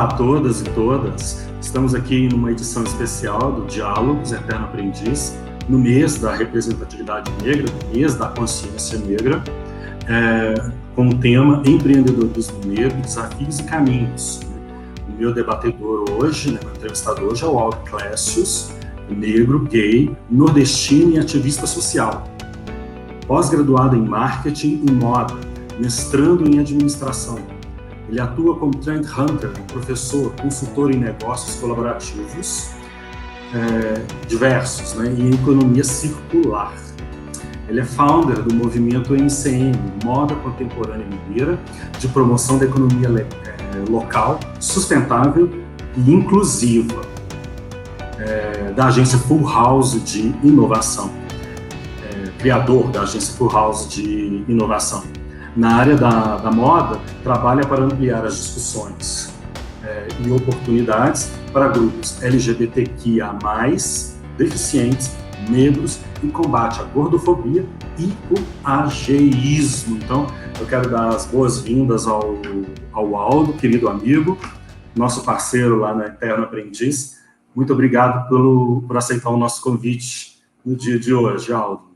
Olá a todas e todas. Estamos aqui numa edição especial do Diálogos Eterno Aprendiz, no mês da representatividade negra, no mês da consciência negra, com o tema Empreendedorismo Negro, Desafios e Caminhos. O meu debatedor hoje, meu entrevistador hoje é o Aldo Clécius, negro, gay, nordestino e ativista social. Pós-graduado em marketing e moda, mestrando em administração. Ele atua como trend hunter, professor, consultor em negócios colaborativos diversos, e em economia circular. Ele é founder do movimento MCM, Moda Contemporânea Mineira, de promoção da economia local, sustentável e inclusiva, da agência Full House de Inovação, criador da agência Full House de Inovação. Na área da moda, trabalha para ampliar as discussões e oportunidades para grupos LGBTQIA+, deficientes, negros, e combate à gordofobia e o ageísmo. Então, eu quero dar as boas-vindas ao Aldo, querido amigo, nosso parceiro lá na Eterno Aprendiz. Muito obrigado por aceitar o nosso convite no dia de hoje, Aldo.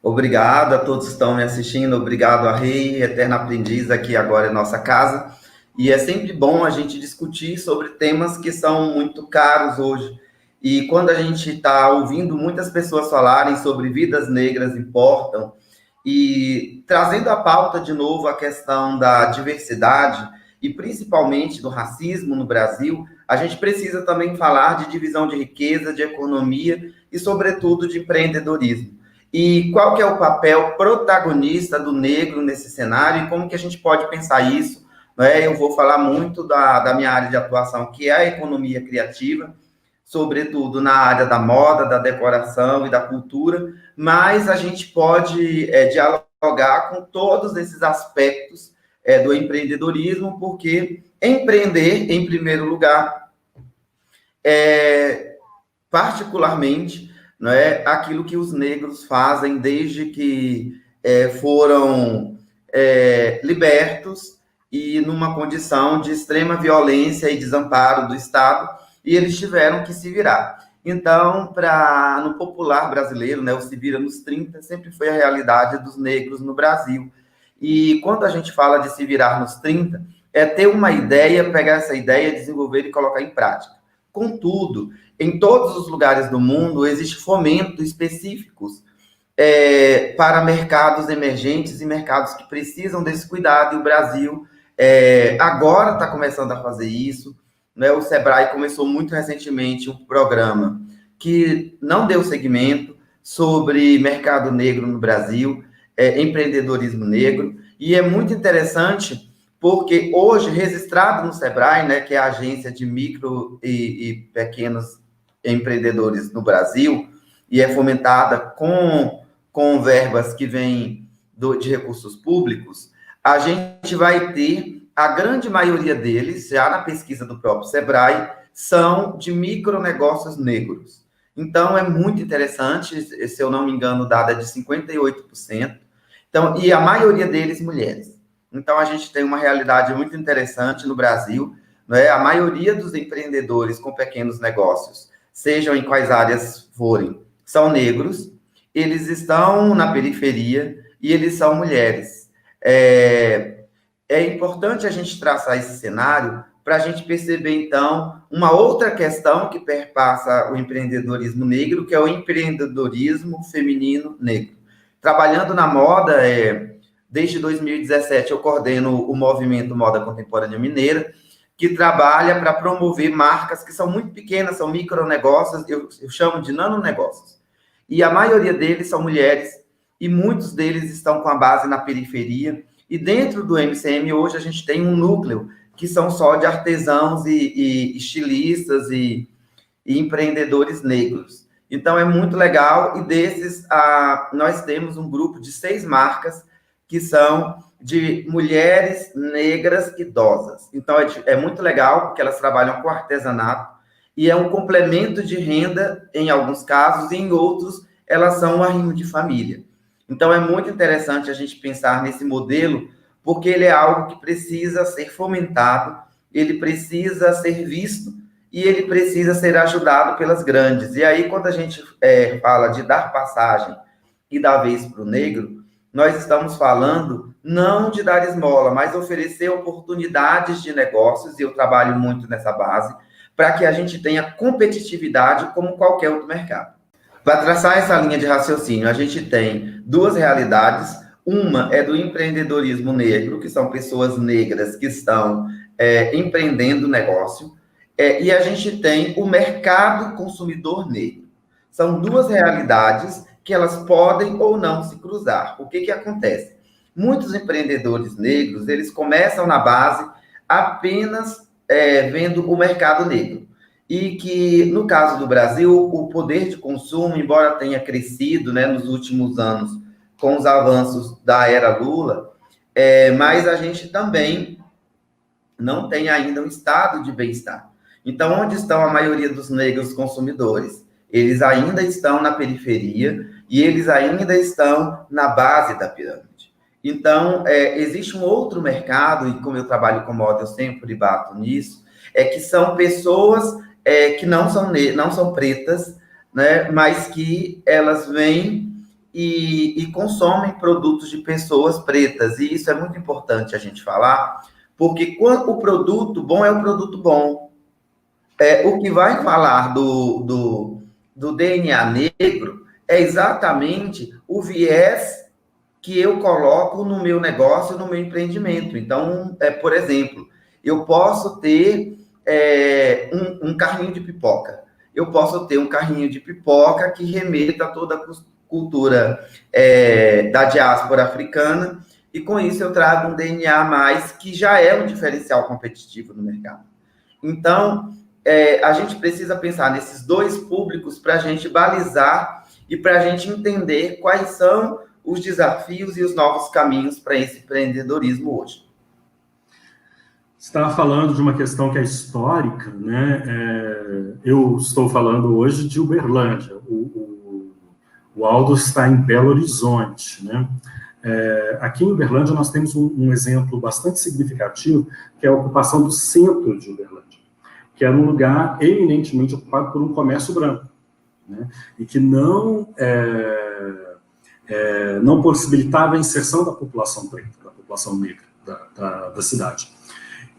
Obrigado a todos que estão me assistindo, obrigado a Rei, Eterno Aprendiz, aqui agora é nossa casa. E é sempre bom a gente discutir sobre temas que são muito caros hoje. E quando a gente está ouvindo muitas pessoas falarem sobre vidas negras importam, e trazendo à pauta de novo a questão da diversidade, e principalmente do racismo no Brasil, a gente precisa também falar de divisão de riqueza, de economia e, sobretudo, de empreendedorismo. E qual que é o papel protagonista do negro nesse cenário e como que a gente pode pensar isso? Eu vou falar muito da minha área de atuação, que é a economia criativa, sobretudo na área da moda, da decoração e da cultura, mas a gente pode dialogar com todos esses aspectos do empreendedorismo, porque empreender, em primeiro lugar, particularmente, aquilo que os negros fazem desde que foram libertos e numa condição de extrema violência e desamparo do Estado, e eles tiveram que se virar. Então, no popular brasileiro, o se vira nos 30, sempre foi a realidade dos negros no Brasil. E quando a gente fala de se virar nos 30, é ter uma ideia, pegar essa ideia, desenvolver e colocar em prática. Contudo, em todos os lugares do mundo, existe fomento específicos para mercados emergentes e mercados que precisam desse cuidado, e o Brasil agora está começando a fazer isso. O Sebrae começou muito recentemente um programa que não deu seguimento sobre mercado negro no Brasil, empreendedorismo negro, e é muito interessante porque hoje, registrado no Sebrae, que é a agência de micro e pequenos empreendedores no Brasil, e é fomentada com verbas que vêm de recursos públicos, a gente vai ter a grande maioria deles, já na pesquisa do próprio Sebrae, são de micronegócios negros. Então, é muito interessante, se eu não me engano, o dado é de 58%, então, e a maioria deles mulheres. Então, a gente tem uma realidade muito interessante no Brasil, a maioria dos empreendedores com pequenos negócios, sejam em quais áreas forem, são negros, eles estão na periferia e eles são mulheres. É importante a gente traçar esse cenário para a gente perceber, então, uma outra questão que perpassa o empreendedorismo negro, que é o empreendedorismo feminino negro. Trabalhando na moda, desde 2017 eu coordeno o movimento Moda Contemporânea Mineira, que trabalha para promover marcas que são muito pequenas, são micronegócios, eu chamo de nanonegócios. E a maioria deles são mulheres, e muitos deles estão com a base na periferia. E dentro do MCM, hoje, a gente tem um núcleo que são só de artesãos e estilistas e empreendedores negros. Então, é muito legal. E desses, nós temos um grupo de 6 marcas que são de mulheres negras idosas. Então, é muito legal, porque elas trabalham com artesanato e é um complemento de renda em alguns casos, e em outros, elas são um arrimo de família. Então, é muito interessante a gente pensar nesse modelo, porque ele é algo que precisa ser fomentado ele precisa ser visto e ele precisa ser ajudado pelas grandes. E aí, quando a gente fala de dar passagem e dar vez para o negro, nós estamos falando não de dar esmola, mas oferecer oportunidades de negócios, e eu trabalho muito nessa base, para que a gente tenha competitividade como qualquer outro mercado. Para traçar essa linha de raciocínio, a gente tem duas realidades. Uma é do empreendedorismo negro, que são pessoas negras que estão empreendendo negócio, e a gente tem o mercado consumidor negro. São duas realidades que elas podem ou não se cruzar. O que acontece? Muitos empreendedores negros, eles começam na base apenas vendo o mercado negro. E que, no caso do Brasil, o poder de consumo, embora tenha crescido, né, nos últimos anos com os avanços da era Lula, mas a gente também não tem ainda um estado de bem-estar. Então, onde estão a maioria dos negros consumidores? Eles ainda estão na periferia e eles ainda estão na base da pirâmide. Então, existe um outro mercado, e como eu trabalho com moda, eu sempre bato nisso, que são pessoas que não são pretas, né, mas que elas vêm e consomem produtos de pessoas pretas. E isso é muito importante a gente falar, porque quando o produto bom é o produto bom. O que vai falar do DNA negro é exatamente o viés que eu coloco no meu negócio, no meu empreendimento. Então, por exemplo, eu posso ter um carrinho de pipoca. Eu posso ter um carrinho de pipoca que remeta a toda a cultura da diáspora africana, e com isso eu trago um DNA a mais, que já é um diferencial competitivo no mercado. Então, a gente precisa pensar nesses dois públicos para a gente balizar e para a gente entender quais são os desafios e os novos caminhos para esse empreendedorismo hoje. Você estava falando de uma questão que é histórica, né? Eu estou falando hoje de Uberlândia. O Aldo está em Belo Horizonte, né? Aqui em Uberlândia nós temos um exemplo bastante significativo, que é a ocupação do centro de Uberlândia, que era um lugar eminentemente ocupado por um comércio branco, né? E que não possibilitava a inserção da população preta, da população negra da cidade.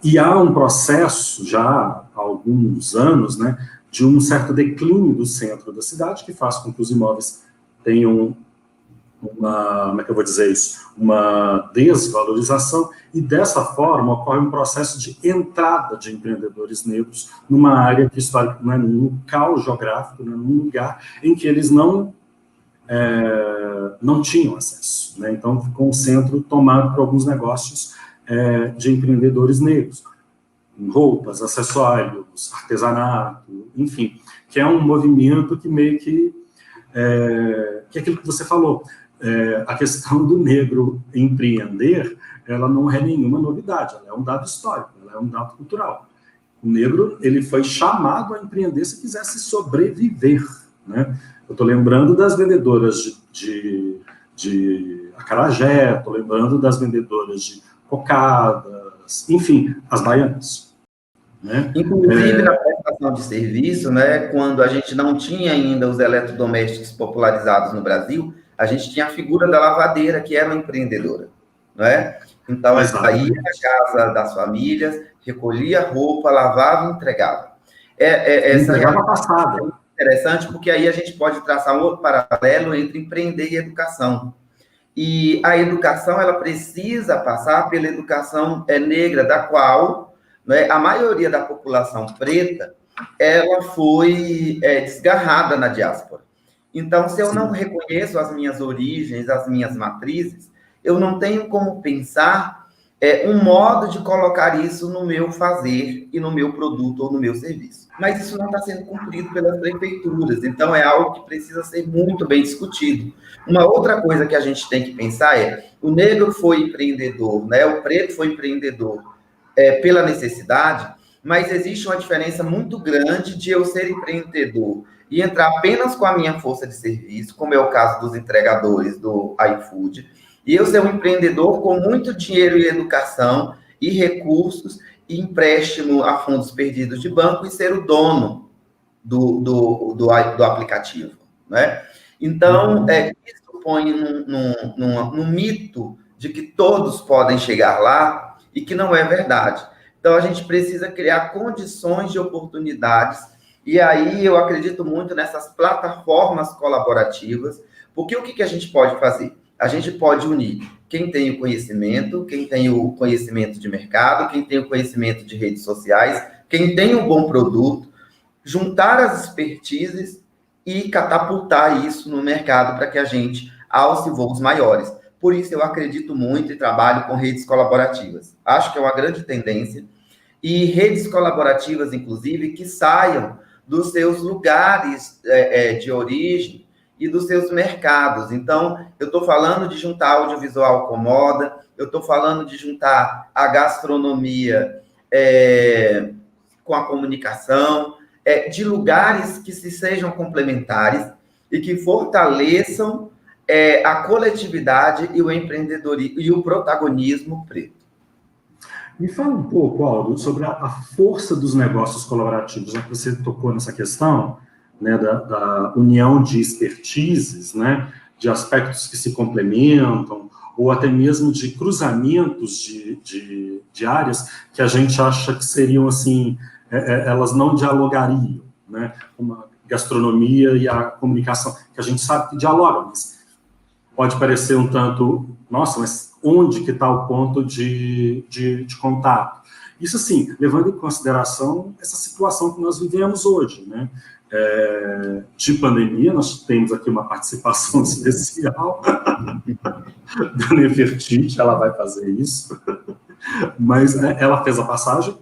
E há um processo, já há alguns anos, né, de um certo declínio do centro da cidade, que faz com que os imóveis tenham uma desvalorização, e dessa forma ocorre um processo de entrada de empreendedores negros numa área que histórica, né, num local geográfico, né, num lugar em que eles não tinham acesso, né? Então ficou um centro tomado por alguns negócios de empreendedores negros, roupas, acessórios, artesanato, enfim, que é um movimento que meio que é aquilo que você falou. A questão do negro empreender, ela não é nenhuma novidade, ela é um dado histórico, ela é um dado cultural. O negro, ele foi chamado a empreender se quisesse sobreviver, né? Eu estou lembrando das vendedoras de acarajé, estou lembrando das vendedoras de cocadas, enfim, as baianas, né? Inclusive, na prestação de serviço, né, quando a gente não tinha ainda os eletrodomésticos popularizados no Brasil, a gente tinha a figura da lavadeira, que era uma empreendedora, né? Então, ela saía da casa das famílias, recolhia a roupa, lavava e entregava. Essa passada. É interessante, porque aí a gente pode traçar um outro paralelo entre empreender e educação. E a educação, ela precisa passar pela educação negra, da qual, né, a maioria da população preta, ela foi desgarrada na diáspora. Então, se eu não reconheço as minhas origens, as minhas matrizes, eu não tenho como pensar um modo de colocar isso no meu fazer e no meu produto ou no meu serviço. Mas isso não está sendo cumprido pelas prefeituras, então é algo que precisa ser muito bem discutido. Uma outra coisa que a gente tem que pensar o negro foi empreendedor, né? O preto foi empreendedor pela necessidade, mas existe uma diferença muito grande de eu ser empreendedor e entrar apenas com a minha força de serviço, como é o caso dos entregadores do iFood, e eu ser um empreendedor com muito dinheiro e educação e recursos, empréstimo a fundos perdidos de banco e ser o dono do aplicativo, né? Então, isso põe num mito de que todos podem chegar lá e que não é verdade. Então, a gente precisa criar condições de oportunidades, e aí eu acredito muito nessas plataformas colaborativas, porque o que a gente pode fazer? A gente pode unir quem tem o conhecimento de mercado, quem tem o conhecimento de redes sociais, quem tem um bom produto, juntar as expertises e catapultar isso no mercado para que a gente alce voos maiores. Por isso eu acredito muito e trabalho com redes colaborativas. Acho que é uma grande tendência. E redes colaborativas, inclusive, que saiam dos seus lugares de origem e dos seus mercados. Então, eu estou falando de juntar audiovisual com moda, eu estou falando de juntar a gastronomia com a comunicação, de lugares que se sejam complementares e que fortaleçam a coletividade e o empreendedorismo e o protagonismo preto. Me fala um pouco, Aldo, sobre a força dos negócios colaborativos, já que você tocou nessa questão, né, da união de expertises, né, de aspectos que se complementam, ou até mesmo de cruzamentos de áreas que a gente acha que seriam, assim, elas não dialogariam, né, uma gastronomia e a comunicação, que a gente sabe que dialogam, mas pode parecer um tanto, nossa, mas onde que está o ponto de contato? Isso, assim, levando em consideração essa situação que nós vivemos hoje, né? De pandemia, nós temos aqui uma participação especial da Nefertiti, ela vai fazer isso, mas ela fez a passagem.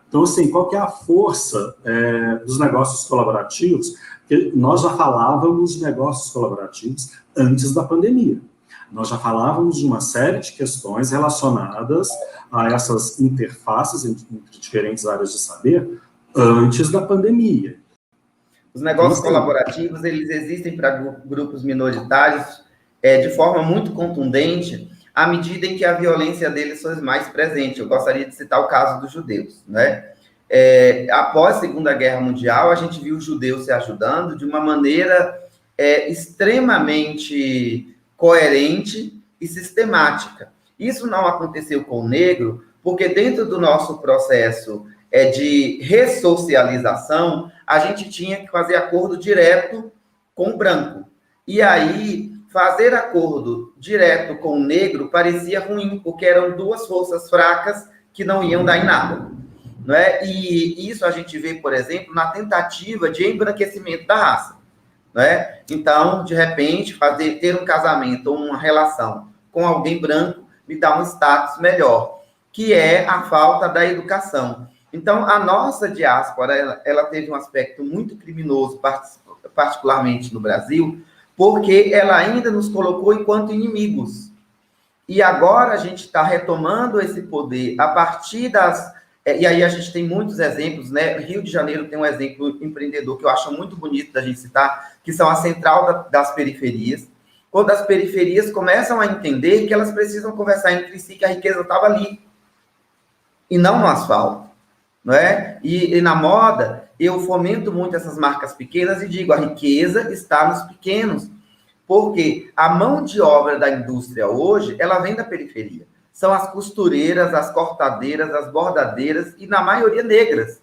Então, assim, qual que é a força dos negócios colaborativos? Porque nós já falávamos de negócios colaborativos antes da pandemia. Nós já falávamos de uma série de questões relacionadas a essas interfaces entre diferentes áreas de saber antes da pandemia. Os negócios colaborativos, eles existem para grupos minoritários de forma muito contundente, à medida em que a violência deles foi mais presente. Eu gostaria de citar o caso dos judeus, né? Após a Segunda Guerra Mundial, a gente viu os judeus se ajudando de uma maneira extremamente coerente e sistemática. Isso não aconteceu com o negro, porque dentro do nosso processo de ressocialização, a gente tinha que fazer acordo direto com o branco. E aí, fazer acordo direto com o negro parecia ruim, porque eram duas forças fracas que não iam dar em nada. Não é? E isso a gente vê, por exemplo, na tentativa de embranquecimento da raça. Não é? Então, de repente, ter um casamento ou uma relação com alguém branco me dá um status melhor, que é a falta da educação. Então, a nossa diáspora, ela teve um aspecto muito criminoso, particularmente no Brasil, porque ela ainda nos colocou enquanto inimigos. E agora a gente está retomando esse poder a partir das... E aí a gente tem muitos exemplos, né? Rio de Janeiro tem um exemplo empreendedor que eu acho muito bonito da gente citar, que são a central das periferias. Quando as periferias começam a entender que elas precisam conversar entre si, que a riqueza estava ali, e não no asfalto, não é? E na moda, eu fomento muito essas marcas pequenas e digo, a riqueza está nos pequenos, porque a mão de obra da indústria hoje, ela vem da periferia. São as costureiras, as cortadeiras, as bordadeiras, e na maioria negras,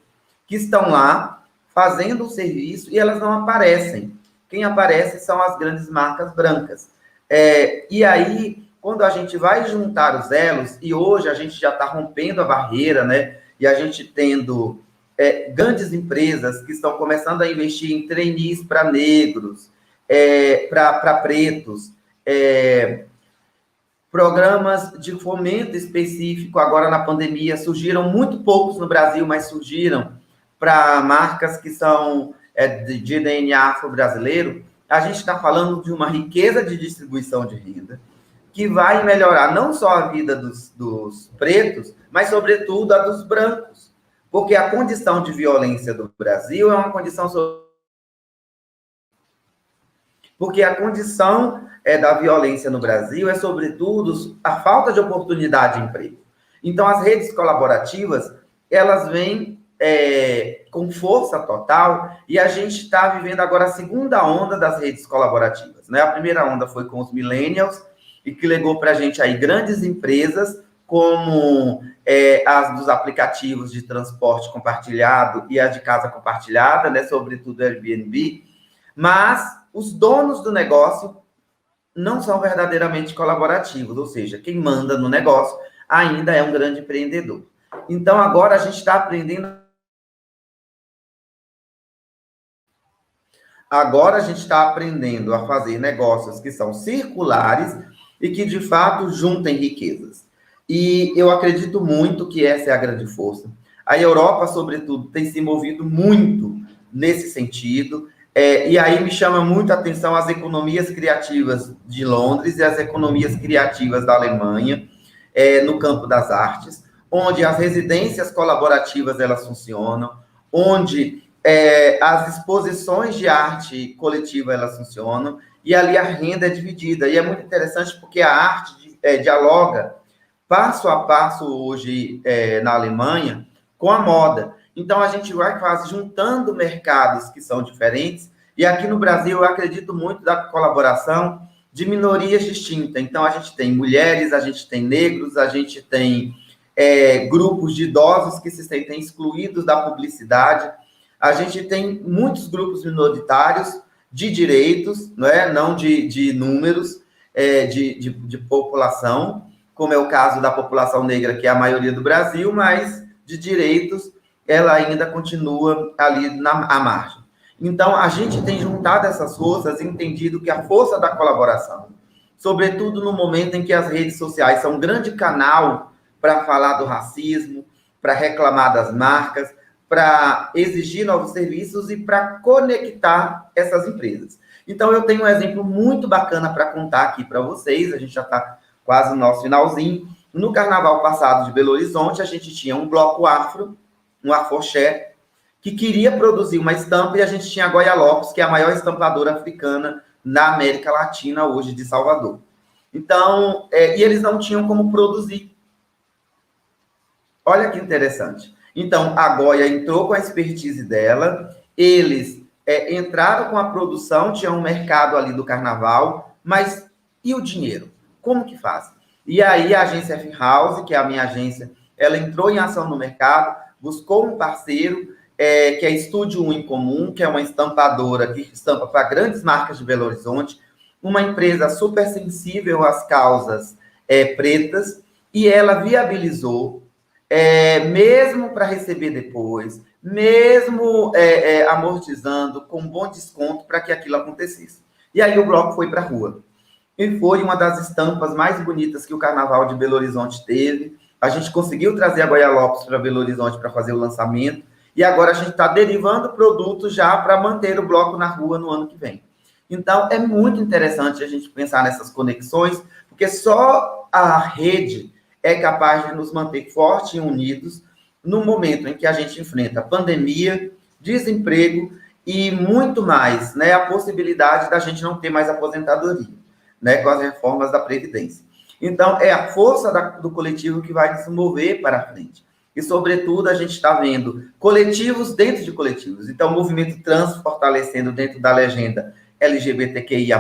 que estão lá fazendo o serviço e elas não aparecem. Quem aparece são as grandes marcas brancas. E aí, quando a gente vai juntar os elos, e hoje a gente já está rompendo a barreira, né? E a gente tendo grandes empresas que estão começando a investir em trainees para negros, para pretos, programas de fomento específico, agora na pandemia, surgiram muito poucos no Brasil, mas surgiram para marcas que são de DNA afro-brasileiro. A gente está falando de uma riqueza de distribuição de renda que vai melhorar não só a vida dos pretos, mas, sobretudo, a dos brancos. Porque a condição de violência do Brasil é uma condição... Porque a condição da violência no Brasil é, sobretudo, a falta de oportunidade de emprego. Então, as redes colaborativas, elas vêm com força total, e a gente está vivendo agora a segunda onda das redes colaborativas, né? A primeira onda foi com os millennials, e que legou para a gente aí grandes empresas, como as dos aplicativos de transporte compartilhado e a de casa compartilhada, né? Sobretudo Airbnb, mas os donos do negócio não são verdadeiramente colaborativos, ou seja, quem manda no negócio ainda é um grande empreendedor. Então, agora a gente está aprendendo. Agora a gente está aprendendo a fazer negócios que são circulares e que, de fato, juntem riquezas. E eu acredito muito que essa é a grande força. A Europa, sobretudo, tem se movido muito nesse sentido. E aí me chama muito a atenção as economias criativas de Londres e as economias criativas da Alemanha, no campo das artes, onde as residências colaborativas elas funcionam, onde as exposições de arte coletiva elas funcionam, e ali a renda é dividida. E é muito interessante porque a arte dialoga passo a passo hoje na Alemanha com a moda. Então, a gente vai quase juntando mercados que são diferentes, e aqui no Brasil eu acredito muito da colaboração de minorias distintas. Então, a gente tem mulheres, a gente tem negros, a gente tem grupos de idosos que se sentem excluídos da publicidade, a gente tem muitos grupos minoritários de direitos, não de números, de população, como é o caso da população negra, que é a maioria do Brasil, mas de direitos, ela ainda continua ali à margem. Então, a gente tem juntado essas forças e entendido que a força da colaboração, sobretudo no momento em que as redes sociais são um grande canal para falar do racismo, para reclamar das marcas, para exigir novos serviços e para conectar essas empresas. Então, eu tenho um exemplo muito bacana para contar aqui para vocês, a gente já está quase no nosso finalzinho. No carnaval passado de Belo Horizonte, a gente tinha um bloco afro, um afoxé, que queria produzir uma estampa, e a gente tinha a Goya Lopes, que é a maior estampadora africana na América Latina hoje, de Salvador. Então, e eles não tinham como produzir. Olha que interessante. Então, a Goya entrou com a expertise dela, eles entraram com a produção, tinha um mercado ali do carnaval, mas e o dinheiro? Como que faz? E aí a agência F-House, que é a minha agência, ela entrou em ação no mercado, buscou um parceiro, que é Estúdio 1 em Comum, que é uma estampadora que estampa para grandes marcas de Belo Horizonte, uma empresa super sensível às causas pretas, e ela viabilizou, mesmo para receber depois, mesmo amortizando, com bom desconto para que aquilo acontecesse. E aí o bloco foi para a rua. E foi uma das estampas mais bonitas que o Carnaval de Belo Horizonte teve. A gente conseguiu trazer a Goya Lopes para Belo Horizonte para fazer o lançamento, e agora a gente está derivando produtos já para manter o bloco na rua no ano que vem. Então, é muito interessante a gente pensar nessas conexões, porque só a rede é capaz de nos manter fortes e unidos no momento em que a gente enfrenta pandemia, desemprego e muito mais, a possibilidade da gente não ter mais aposentadoria, com as reformas da Previdência. Então, é a força do coletivo que vai nos mover para frente. E, sobretudo, a gente está vendo coletivos dentro de coletivos. Então, o movimento trans fortalecendo dentro da legenda LGBTQIA+,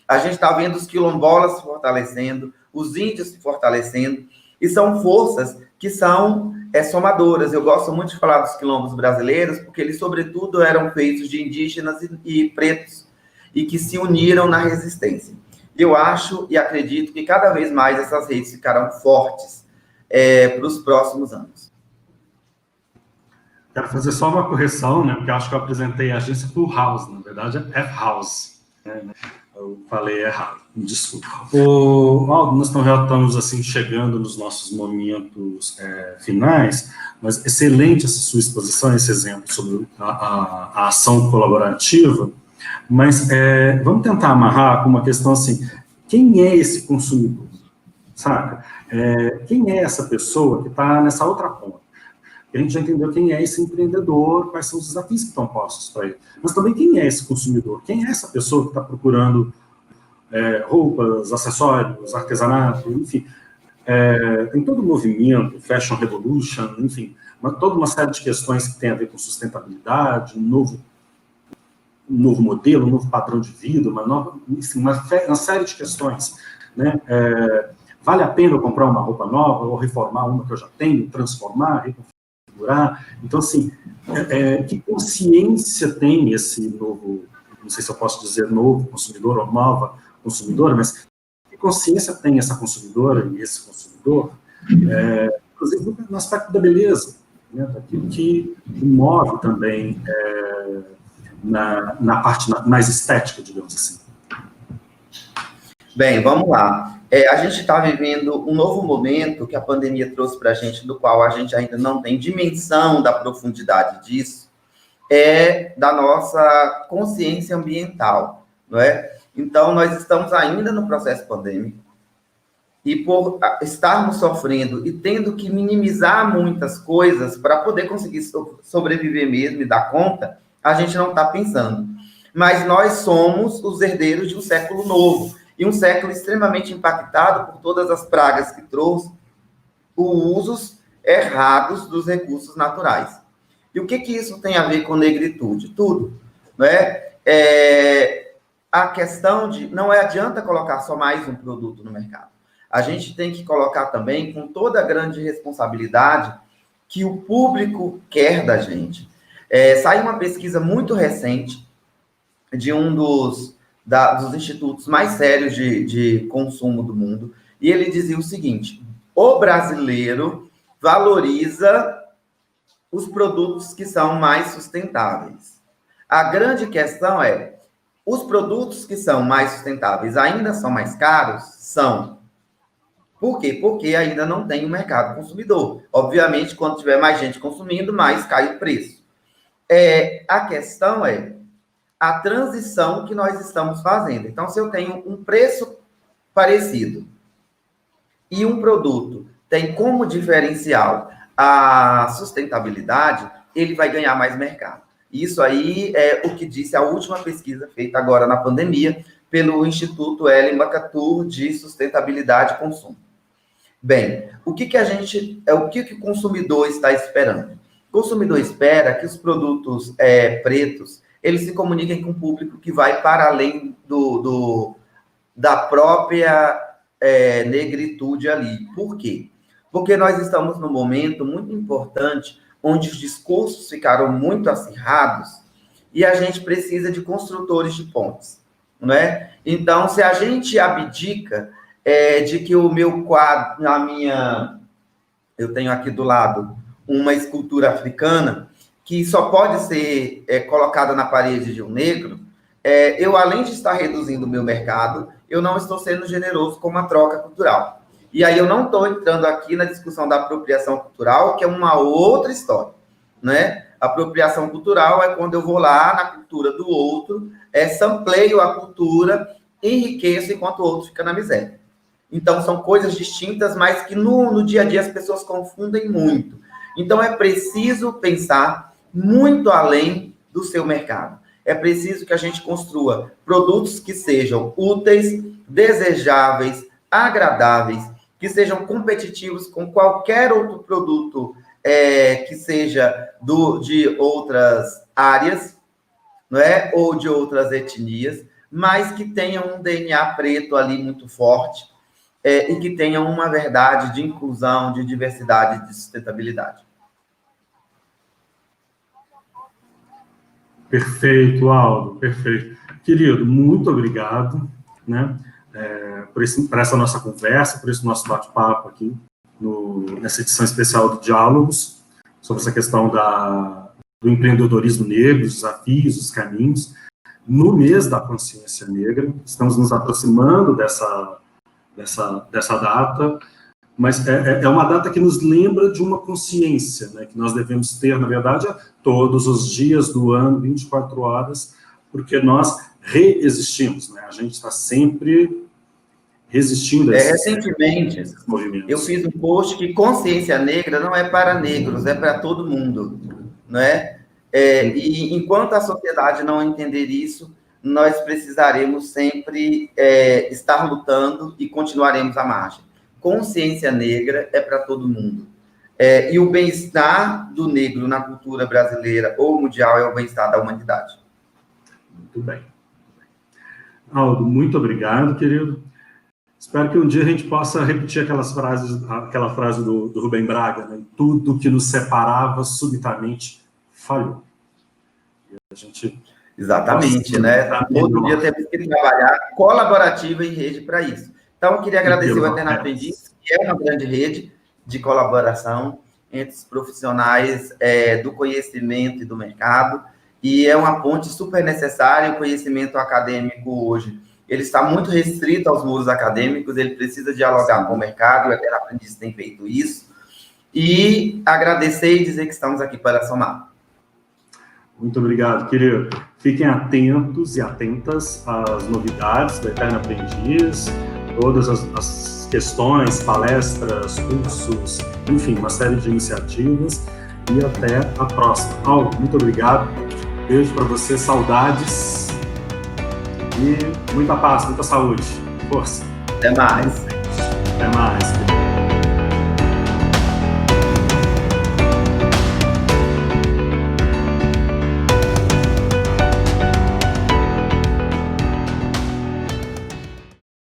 a gente está vendo os quilombolas se fortalecendo, os índios se fortalecendo, e são forças que são somadoras. Eu gosto muito de falar dos quilombos brasileiros, porque eles, sobretudo, eram feitos de indígenas e pretos, e que se uniram na resistência. Eu acho e acredito que cada vez mais essas redes ficarão fortes para os próximos anos. Quero fazer só uma correção, porque eu acho que eu apresentei a agência Full House, na verdade é F-House. Eu falei errado, me desculpa. Aldo, nós já estamos assim, chegando nos nossos momentos finais, mas excelente essa sua exposição, esse exemplo sobre a ação colaborativa, mas vamos tentar amarrar com uma questão assim, quem é esse consumidor, saca? Quem é essa pessoa que está nessa outra ponta? A gente já entendeu quem é esse empreendedor, quais são os desafios que estão postos para ele. Mas também quem é esse consumidor? Quem é essa pessoa que está procurando roupas, acessórios, artesanato, enfim. Tem todo o movimento, Fashion Revolution, enfim, toda uma série de questões que tem a ver com sustentabilidade, um novo modelo, um novo padrão de vida, uma série de questões, né? Vale a pena eu comprar uma roupa nova ou reformar uma que eu já tenho, transformar, reconfigurar? Então, assim, que consciência tem esse novo, não sei se eu posso dizer novo consumidor ou nova consumidora, mas que consciência tem essa consumidora e esse consumidor, inclusive no aspecto da beleza, né? Daquilo que move também na parte mais estética, digamos assim. Bem, vamos lá. A gente está vivendo um novo momento que a pandemia trouxe para a gente, do qual a gente ainda não tem dimensão da profundidade disso, da nossa consciência ambiental, não é? Então, nós estamos ainda no processo pandêmico, e por estarmos sofrendo e tendo que minimizar muitas coisas para poder conseguir sobreviver mesmo e dar conta, a gente não está pensando. Mas nós somos os herdeiros de um século novo, e um século extremamente impactado por todas as pragas que trouxe, os usos errados dos recursos naturais. E o que isso tem a ver com negritude? Tudo, não é? A questão de não adianta colocar só mais um produto no mercado. A gente tem que colocar também com toda a grande responsabilidade que o público quer da gente. Saiu uma pesquisa muito recente de um dos institutos mais sérios de consumo do mundo, e ele dizia o seguinte: o brasileiro valoriza os produtos que são mais sustentáveis. A grande questão os produtos que são mais sustentáveis ainda são mais caros? São. Por quê? Porque ainda não tem o mercado consumidor. Obviamente, quando tiver mais gente consumindo, mais cai o preço. A questão a transição que nós estamos fazendo. Então, se eu tenho um preço parecido e um produto tem como diferencial a sustentabilidade, ele vai ganhar mais mercado. Isso aí é o que disse a última pesquisa feita agora na pandemia pelo Instituto Ellen MacArthur de Sustentabilidade e Consumo. Bem, o que o consumidor está esperando? O consumidor espera que os produtos pretos eles se comuniquem com o público que vai para além da própria negritude ali. Por quê? Porque nós estamos num momento muito importante onde os discursos ficaram muito acirrados e a gente precisa de construtores de pontes, não é? Então, se a gente abdica de que o meu quadro, eu tenho aqui do lado uma escultura africana que só pode ser colocada na parede de um negro, eu, além de estar reduzindo o meu mercado, eu não estou sendo generoso com uma troca cultural. E aí eu não estou entrando aqui na discussão da apropriação cultural, que é uma outra história, né? Apropriação cultural é quando eu vou lá na cultura do outro, sampleio a cultura, enriqueço enquanto o outro fica na miséria. Então, são coisas distintas, mas que no dia a dia as pessoas confundem muito. Então, é preciso pensar muito além do seu mercado. É preciso que a gente construa produtos que sejam úteis, desejáveis, agradáveis, que sejam competitivos com qualquer outro produto que seja de outras áreas, não é? Ou de outras etnias, mas que tenham um DNA preto ali muito forte e que tenham uma verdade de inclusão, de diversidade e de sustentabilidade. Perfeito, Aldo, perfeito. Querido, muito obrigado, né, por essa nossa conversa, por esse nosso bate-papo aqui, nessa edição especial do Diálogos, sobre essa questão do empreendedorismo negro, os desafios, os caminhos. No mês da consciência negra, estamos nos aproximando dessa data, mas é uma data que nos lembra de uma consciência, né, que nós devemos ter, na verdade, todos os dias do ano, 24 horas, porque nós reexistimos, né? A gente está sempre resistindo a recentemente, movimentos. Eu fiz um post que consciência negra não é para negros, é para todo mundo, não é? E enquanto a sociedade não entender isso, nós precisaremos sempre estar lutando e continuaremos à margem. consciência negra é para todo mundo. E o bem-estar do negro na cultura brasileira ou mundial é o bem-estar da humanidade. Muito bem. Aldo, muito obrigado, querido. Espero que um dia a gente possa repetir aquela frase do Rubem Braga, né? Tudo que nos separava subitamente falhou. E a gente exatamente, né? Todo dia temos que trabalhar colaborativa em rede para isso. Então, eu queria agradecer o Eterno Aprendiz, que é uma grande rede de colaboração entre os profissionais do conhecimento e do mercado, e é uma ponte super necessária. O conhecimento acadêmico hoje, ele está muito restrito aos muros acadêmicos, ele precisa dialogar com o mercado, o Eterno Aprendiz tem feito isso, e agradecer e dizer que estamos aqui para somar. Muito obrigado, querido. Fiquem atentos e atentas às novidades do Eterno Aprendiz, todas as questões, palestras, cursos, enfim, uma série de iniciativas, e até a próxima. Aldo, muito obrigado. Beijo para você, saudades e muita paz, muita saúde. Força. Até mais. Até mais, querido.